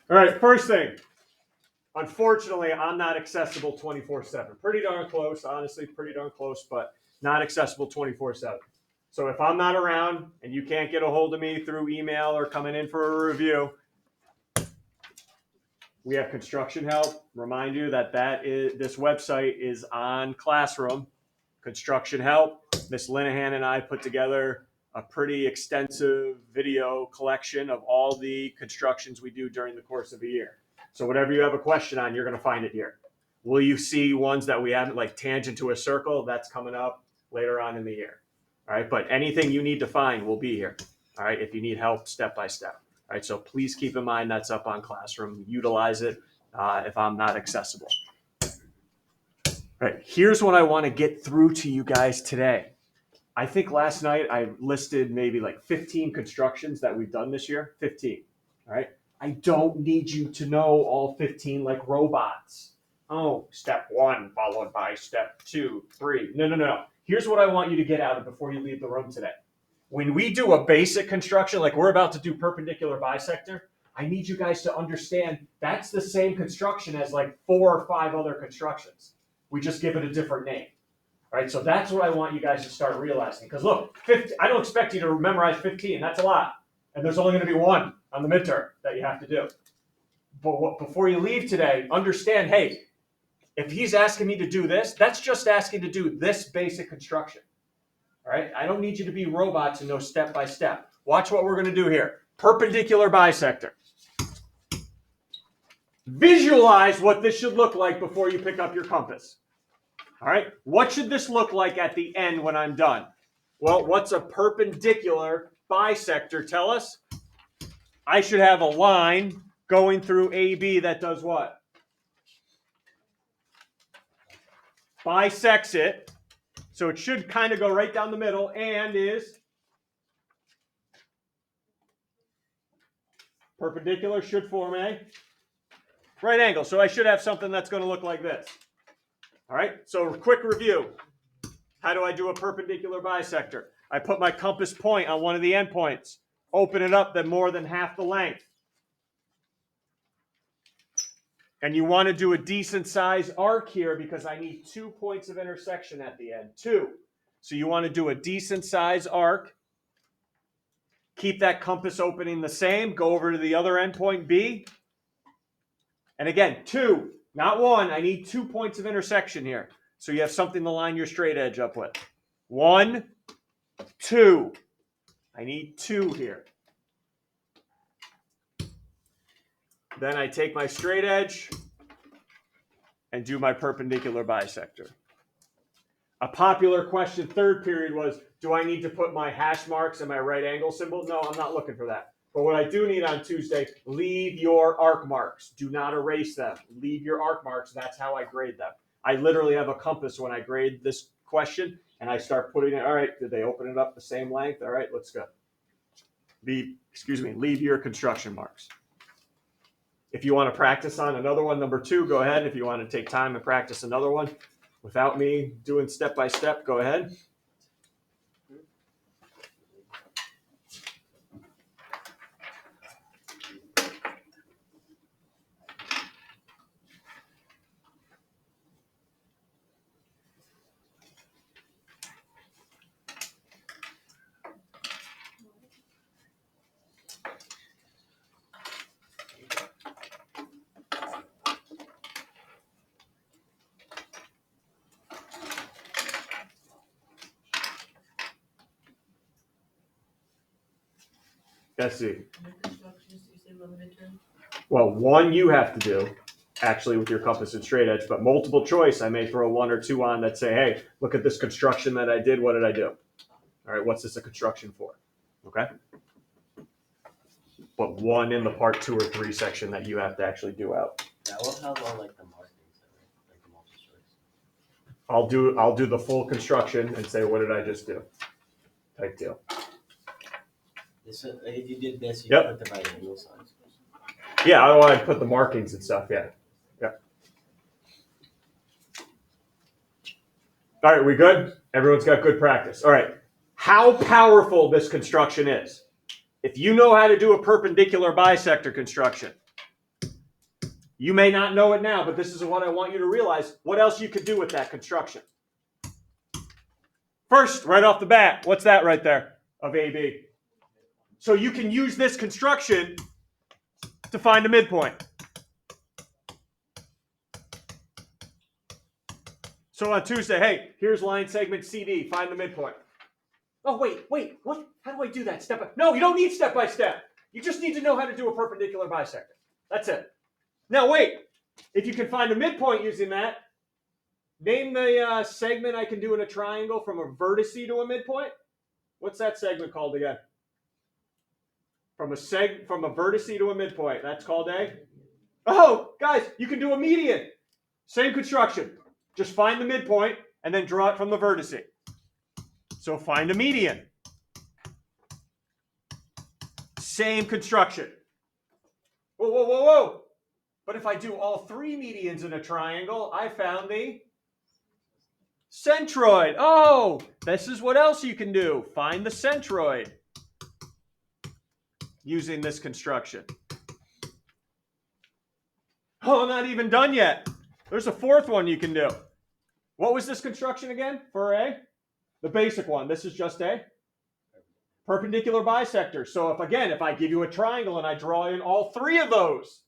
All right, first thing. Unfortunately, I'm not accessible 24/7. Pretty darn close, honestly, pretty darn close, but not accessible 24/7. So if I'm not around and you can't get a hold of me through email or coming in for a review, we have construction help. Remind you that this website is on Classroom. Construction help. Miss Linehan and I put together a pretty extensive video collection of all the constructions we do during the course of a year. So whatever you have a question on, you're going to find it here. Will you see ones that we haven't, like tangent to a circle? That's coming up later on in the year. All right, but anything you need to find will be here. All right, if you need help step by step. All right, so please keep in mind that's up on Classroom. Utilize it if I'm not accessible. All right, here's what I want to get through to you guys today. I think last night I listed maybe like 15 constructions that we've done this year. 15. All right. I don't need you to know all 15 like robots. Oh, step 1 followed by step 2, 3. No. Here's what I want you to get out of before you leave the room today. When we do a basic construction, like we're about to do perpendicular bisector, I need you guys to understand that's the same construction as like 4 or 5 other constructions. We just give it a different name. All right, so that's what I want you guys to start realizing. Because look, 50, I don't expect you to memorize 15. That's a lot. And there's only going to be one on the midterm that you have to do. But before you leave today, understand, hey, if he's asking me to do this, that's just asking to do this basic construction. All right, I don't need you to be robots and know step by step. Watch what we're going to do here. Perpendicular bisector. Visualize what this should look like before you pick up your compass. All right, what should this look like at the end when I'm done? Well, what's a perpendicular bisector tell us? I should have a line going through AB that does what? Bisects it. So it should kind of go right down the middle and is perpendicular, should form a right angle. So I should have something that's going to look like this. All right, so quick review. How do I do a perpendicular bisector? I put my compass point on one of the endpoints. Open it up then more than half the length. And you want to do a decent size arc here because I need 2 points of intersection at the end. 2. So you want to do a decent size arc. Keep that compass opening the same. Go over to the other endpoint, B. And again, 2, not 1. I need 2 points of intersection here. So you have something to line your straight edge up with. 1, 2. I need 2 here. Then I take my straight edge and do my perpendicular bisector. A popular question third period was, do I need to put my hash marks and my right angle symbol? No, I'm not looking for that. But what I do need on Tuesday, leave your arc marks. Do not erase them. Leave your arc marks. That's how I grade them. I literally have a compass when I grade this question, and I start putting it, all right, did they open it up the same length? All right, let's go. Leave your construction marks. If you want to practice on another one, number 2, go ahead. If you want to take time and practice another one without me doing step by step, go ahead. Let's see. Well, 1 you have to do, actually, with your compass and straight edge, but multiple choice, I may throw 1 or 2 on that say, hey, look at this construction that I did. What did I do? All right, what's this a construction for? Okay. But 1 in the part 2 or 3 section that you have to actually do out. Yeah, I love how long like the markings are, like the multiple choice. I'll do the full construction and say, what did I just do? Type deal. So if you did this, you Yep. put the right angle signs. Yeah, I want to put the markings and stuff. Yeah. All right, we good? Everyone's got good practice. All right. How powerful this construction is. If you know how to do a perpendicular bisector construction, You may not know it now, but this is what I want you to realize. What else you could do with that construction? First, right off the bat, what's that right there of AB? So you can use this construction to find a midpoint. So on Tuesday, hey, here's line segment CD, find the midpoint. Oh, wait, what? How do I do that step by? No, you don't need step by step. You just need to know how to do a perpendicular bisector. That's it. Now wait, if you can find a midpoint using that, name the segment I can do in a triangle from a vertex to a midpoint. What's that segment called again? From a vertex to a midpoint. That's called a. Oh, guys, you can do a median. Same construction. Just find the midpoint and then draw it from the vertex. So find a median. Same construction. Whoa. But if I do all three medians in a triangle, I found the centroid. Oh, this is what else you can do. Find the centroid using this construction. Oh, I'm not even done yet. There's a fourth one you can do. What was this construction again for A? The basic one. This is just a perpendicular bisector. So if I give you a triangle and I draw in all three of those,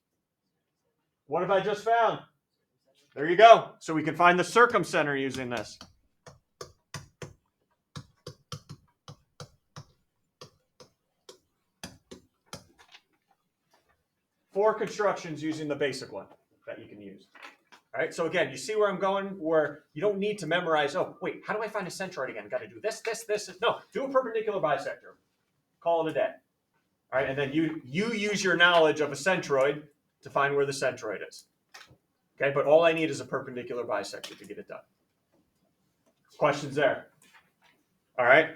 what have I just found? There you go. So we can find the circumcenter using this. Four constructions using the basic one that you can use. All right, so again, you see where I'm going, where you don't need to memorize, oh, wait, how do I find a centroid again? Got to do this. No, do a perpendicular bisector. Call it a day. All right, and then you use your knowledge of a centroid to find where the centroid is. Okay, but all I need is a perpendicular bisector to get it done. Questions there? All right.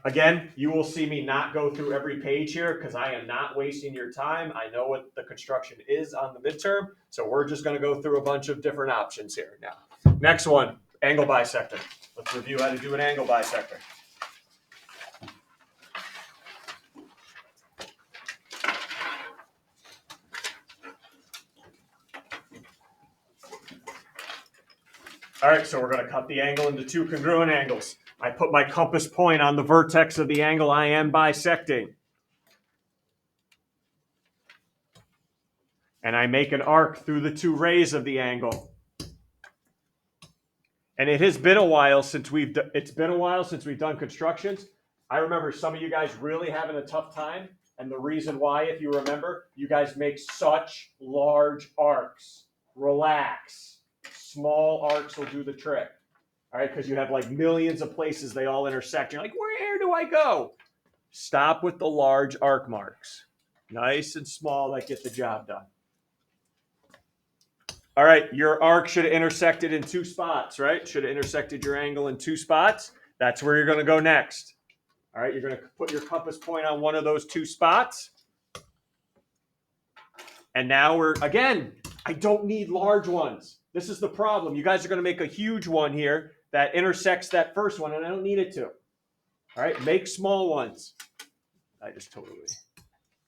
Again, you will see me not go through every page here because I am not wasting your time. I know what the construction is on the midterm, so we're just going to go through a bunch of different options here now. Next one, angle bisector. Let's review how to do an angle bisector. All right, so we're going to cut the angle into two congruent angles. I put my compass point on the vertex of the angle I am bisecting. And I make an arc through the two rays of the angle. And it has been a while since we've done constructions. I remember some of you guys really having a tough time. And the reason why, if you remember, you guys make such large arcs. Relax. Small arcs will do the trick. All right, because you have like millions of places they all intersect. You're like, where do I go? Stop with the large arc marks. Nice and small that get the job done. All right, your arc should have intersected in two spots, right? Should have intersected your angle in two spots. That's where you're going to go next. All right, you're going to put your compass point on one of those two spots. And now I don't need large ones. This is the problem. You guys are going to make a huge one here that intersects that first one, and I don't need it to. All right, make small ones. I just totally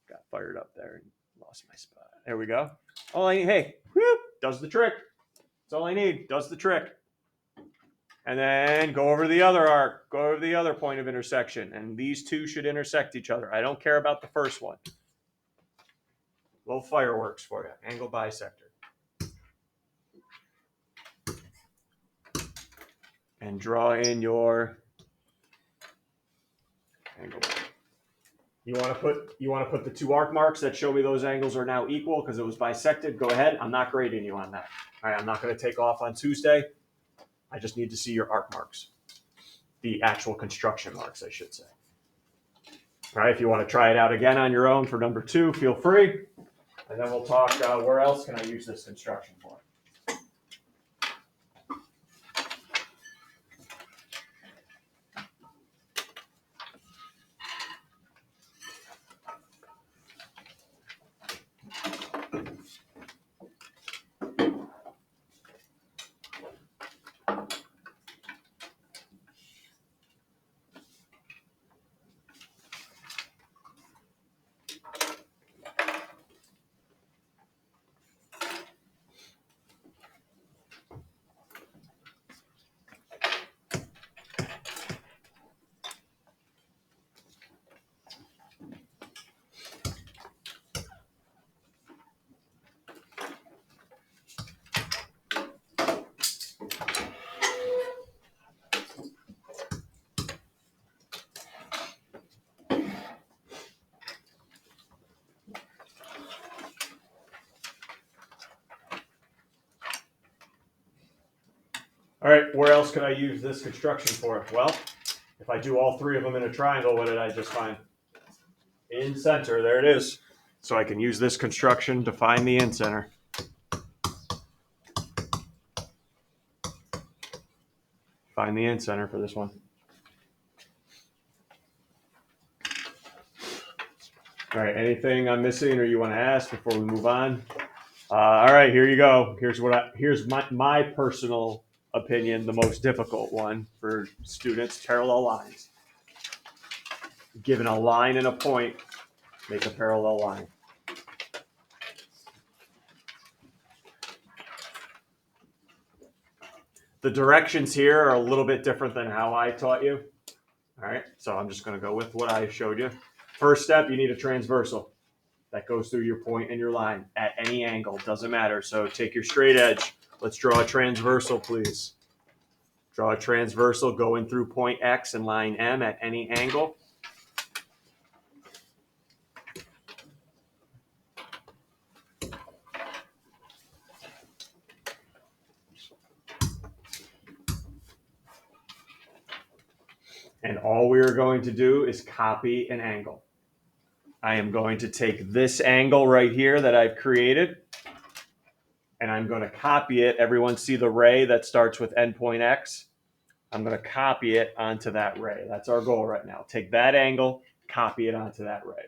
got fired up there and lost my spot. There we go. Whoop, does the trick. That's all I need, does the trick. And then go over the other arc, go over the other point of intersection, and these two should intersect each other. I don't care about the first one. Little fireworks for you, angle bisector. And draw in your angle. You want to put the two arc marks that show me those angles are now equal because it was bisected. Go ahead. I'm not grading you on that. All right, I'm not going to take off on Tuesday. I just need to see your arc marks, the actual construction marks, I should say. All right, if you want to try it out again on your own for number 2, feel free. And then we'll talk where else can I use this construction for. All right, where else could I use this construction for? Well, if I do all three of them in a triangle, what did I just find? In center, there it is. So I can use this construction to find the in center. Find the in center for this one. All right, anything I'm missing or you want to ask before we move on? All right, here you go. Here's my personal opinion, the most difficult one for students, parallel lines. Given a line and a point, make a parallel line. The directions here are a little bit different than how I taught you. All right, so I'm just going to go with what I showed you. First step, you need a transversal that goes through your point and your line at any angle, doesn't matter. So take your straight edge. Let's draw a transversal, please. Draw a transversal going through point X and line M at any angle. And all we are going to do is copy an angle. I am going to take this angle right here that I've created, and I'm going to copy it. Everyone see the ray that starts with endpoint X? I'm going to copy it onto that ray. That's our goal right now. Take that angle, copy it onto that ray.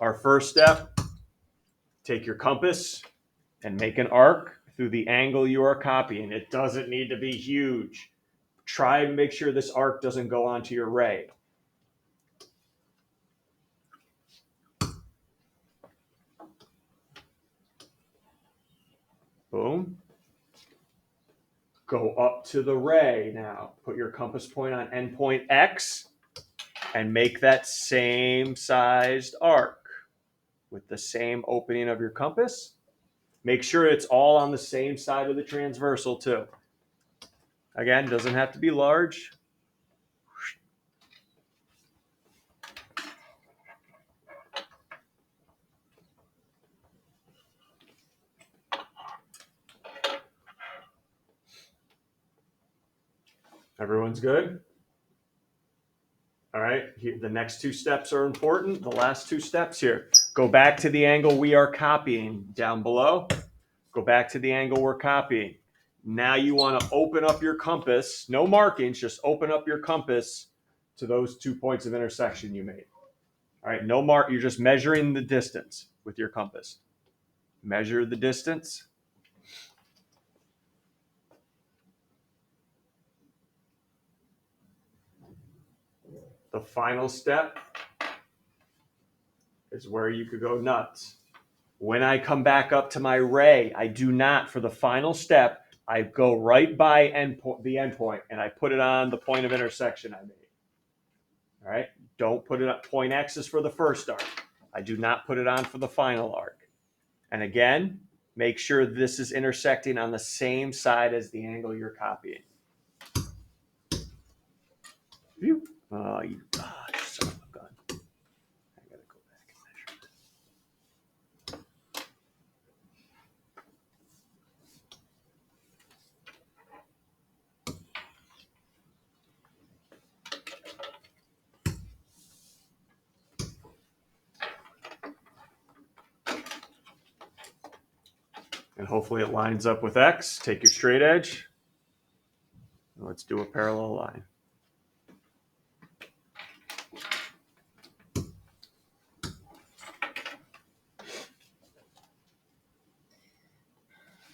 Our first step, take your compass and make an arc through the angle you are copying. It doesn't need to be huge. Try and make sure this arc doesn't go onto your ray. Boom. Go up to the ray now. Put your compass point on endpoint X and make that same sized arc with the same opening of your compass. Make sure it's all on the same side of the transversal too. Again, doesn't have to be large. Everyone's good? All right, here, the next two steps are important. The last two steps here. Go back to the angle we are copying down below. Go back to the angle we're copying. Now you want to open up your compass. No markings, just open up your compass to those 2 points of intersection you made. All right, no mark. You're just measuring the distance with your compass. Measure the distance. The final step is where you could go nuts. When I come back up to my ray, I do not, for the final step, I go right by the endpoint and I put it on the point of intersection I made. All right, don't put it up. Point X is for the first arc. I do not put it on for the final arc. And again, make sure this is intersecting on the same side as the angle you're copying. You son of a gun. I gotta go back and measure this. And hopefully it lines up with X. Take your straight edge. Let's do a parallel line.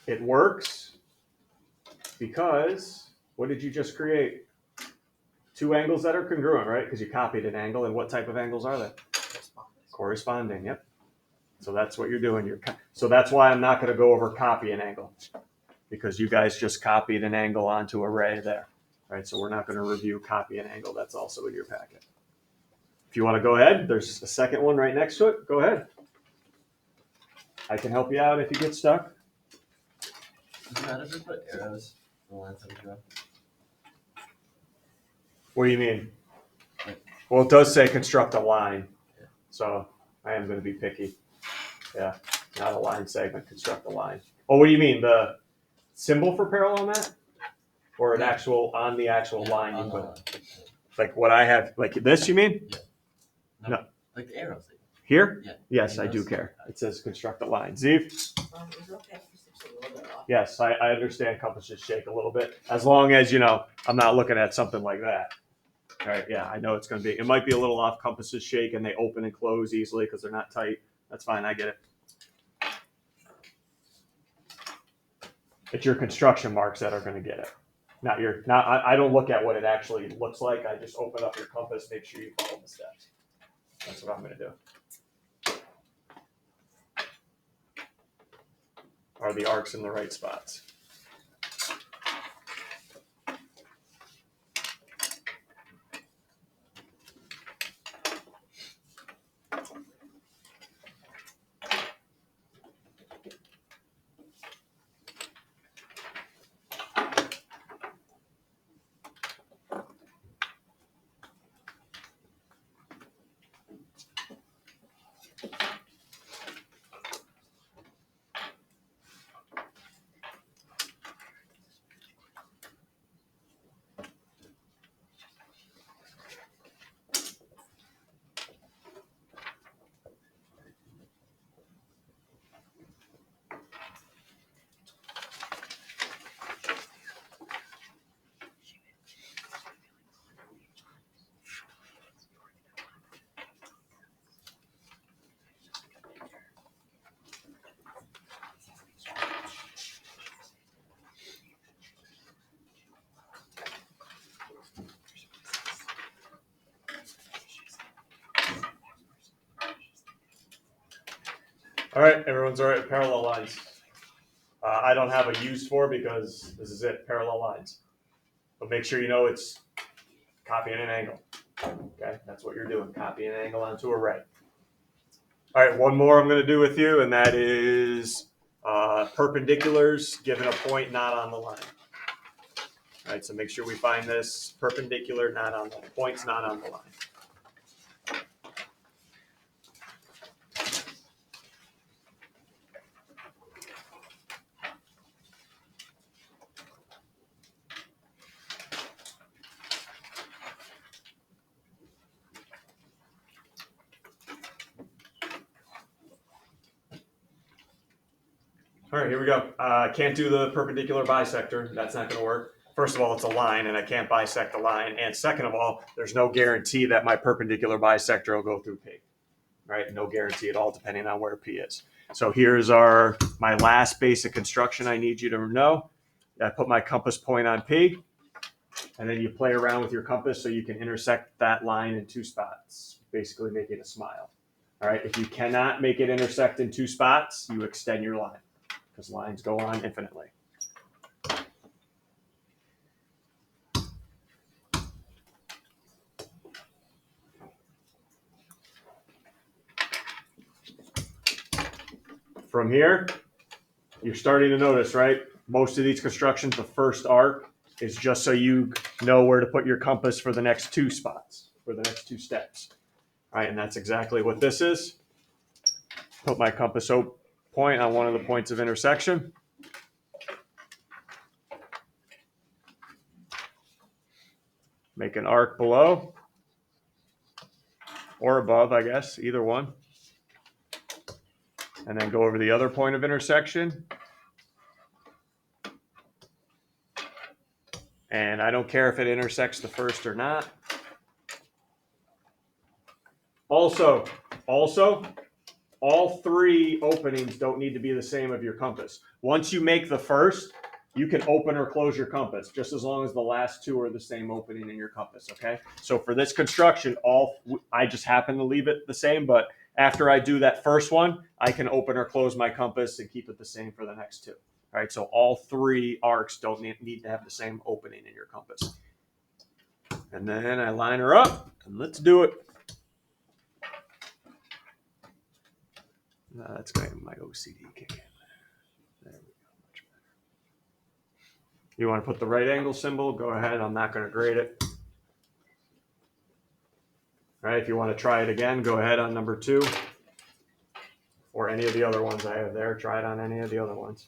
It works because what did you just create? Two angles that are congruent, right? Because you copied an angle. And what type of angles are they? Corresponding, yep. So that's what you're doing. So that's why I'm not going to go over copy an angle, because you guys just copied an angle onto array there, right? So we're not going to review copy an angle. That's also in your packet. If you want to go ahead, there's a second one right next to it. Go ahead. I can help you out if you get stuck. How does it put arrows in the lines that we draw? What do you mean? Well, it does say construct a line. So I am going to be picky. Yeah, not a line segment, construct a line. Oh, what do you mean? The symbol for parallel, Matt? or an actual on the actual line you put? Like what I have, like this, you mean? Yeah. No. Like the arrows. Here? Yeah. Yes, I do care. It says construct a line. Zeev? Yes, I understand compasses shake a little bit. As long as, I'm not looking at something like that. All right, yeah, I know it's going to be, it might be a little off. Compasses shake and they open and close easily because they're not tight. That's fine, I get it. It's your construction marks that are going to get it. I don't look at what it actually looks like. I just open up your compass, make sure you follow the steps. That's what I'm going to do. Are the arcs in the right spots? All right, everyone's all right with parallel lines. I don't have a use for because this is it, parallel lines. But make sure you know it's copying an angle. Okay, that's what you're doing, copy an angle onto a ray. All right, one more I'm going to do with you, and that is perpendiculars given a point not on the line. All right, so make sure we find this perpendicular not on the line, points not on the line. All right, here we go. Can't do the perpendicular bisector. That's not going to work. First of all, it's a line, and I can't bisect a line. And second of all, there's no guarantee that my perpendicular bisector will go through P. Right? No guarantee at all, depending on where P is. So here's my last basic construction I need you to know. I put my compass point on P, and then you play around with your compass so you can intersect that line in two spots, basically making a smile. All right, if you cannot make it intersect in two spots, you extend your line because lines go on infinitely. From here, you're starting to notice, right? Most of these constructions, the first arc is just so you know where to put your compass for the next two spots, for the next two steps. All right, and that's exactly what this is. Put my compass point on one of the points of intersection. Make an arc below or above, I guess, either one. And then go over the other point of intersection. And I don't care if it intersects the first or not. Also, all three openings don't need to be the same of your compass. Once you make the first, you can open or close your compass just as long as the last two are the same opening in your compass, okay? So for this construction, I just happen to leave it the same, but after I do that first one, I can open or close my compass and keep it the same for the next two. All right, so all three arcs don't need to have the same opening in your compass. And then I line her up, and let's do it. That's going to my OCD kick in. There we go, much better. You want to put the right angle symbol? Go ahead. I'm not going to grade it. All right, if you want to try it again, go ahead on number 2. Or any of the other ones I have there. Try it on any of the other ones.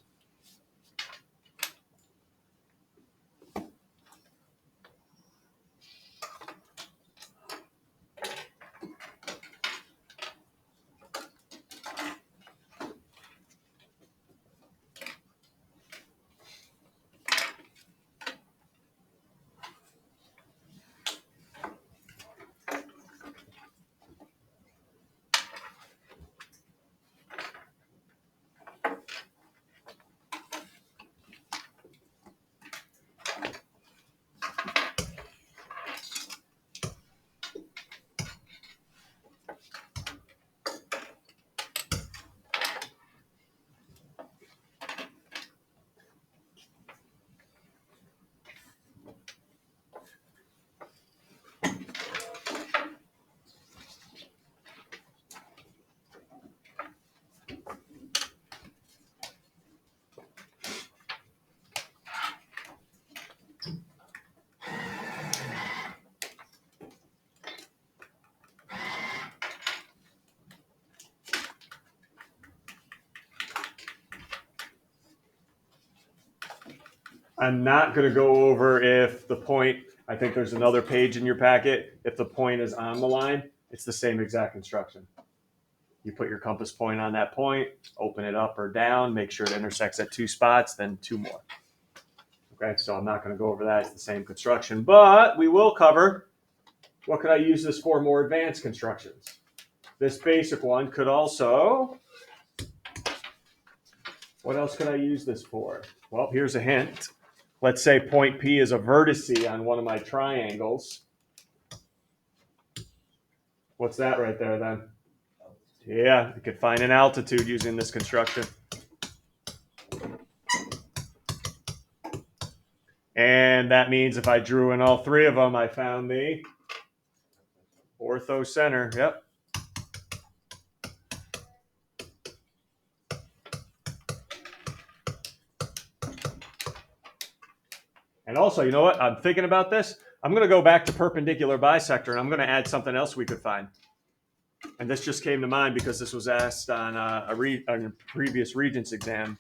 I'm not going to go over if the point, I think there's another page in your packet. If the point is on the line, it's the same exact instruction. You put your compass point on that point, open it up or down, make sure it intersects at 2 spots, then 2 more. Okay, so I'm not going to go over that. It's the same construction, but we will cover what could I use this for more advanced constructions. This basic one could also, what else could I use this for? Well, here's a hint. Let's say point P is a vertice on one of my triangles. What's that right there then? Yeah, you could find an altitude using this construction. And that means if I drew in all 3 of them, I found the orthocenter. Yep. And also, you know what? I'm thinking about this. I'm going to go back to perpendicular bisector, and I'm going to add something else we could find. And this just came to mind because this was asked on a previous Regents exam.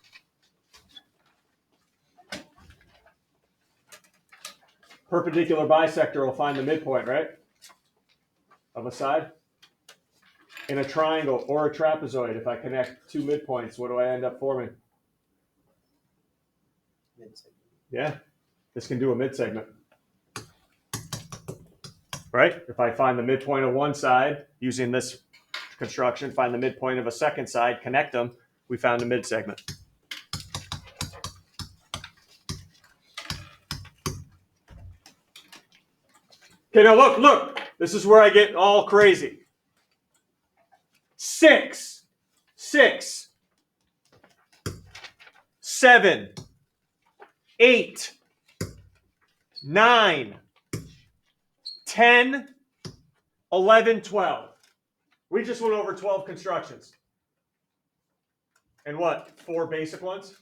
Perpendicular bisector will find the midpoint, right? Of a side. In a triangle or a trapezoid, if I connect 2 midpoints, what do I end up forming? Yeah, this can do a midsegment. Right? If I find the midpoint of one side using this construction, find the midpoint of a second side, connect them, we found a midsegment. Okay, now look. This is where I get all crazy. 6, 7, 8, 9, 10, 11, 12. We just went over 12 constructions. And what? 4 basic ones?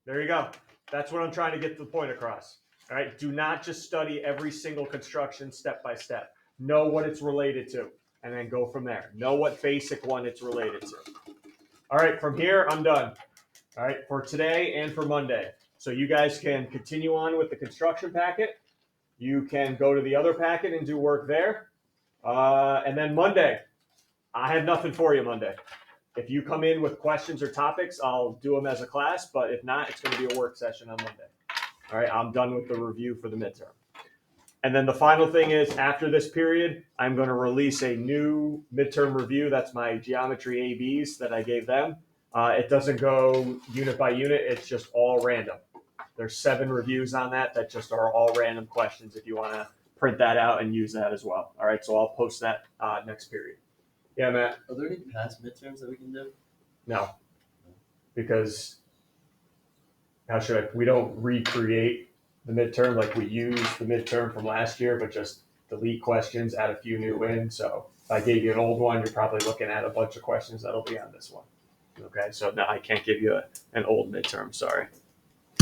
There you go. That's what I'm trying to get the point across. All right. Do not just study every single construction step by step. Know what it's related to, and then go from there. Know what basic one it's related to. All right. From here, I'm done. All right. For today and for Monday. So you guys can continue on with the construction packet. You can go to the other packet and do work there. And then Monday, I have nothing for you Monday. If you come in with questions or topics, I'll do them as a class. But if not, it's going to be a work session on Monday. All right, I'm done with the review for the midterm. And then the final thing is, after this period, I'm going to release a new midterm review. That's my geometry ABs that I gave them. It doesn't go unit by unit. It's just all random. There's 7 reviews on that just are all random questions if you want to print that out and use that as well. All right, so I'll post that next period. Yeah, Matt? Are there any past midterms that we can do? No, because we don't recreate the midterm, like we use the midterm from last year, but just delete questions, add a few new in. So if I gave you an old one, you're probably looking at a bunch of questions that'll be on this one. Okay, so no, I can't give you an old midterm, sorry.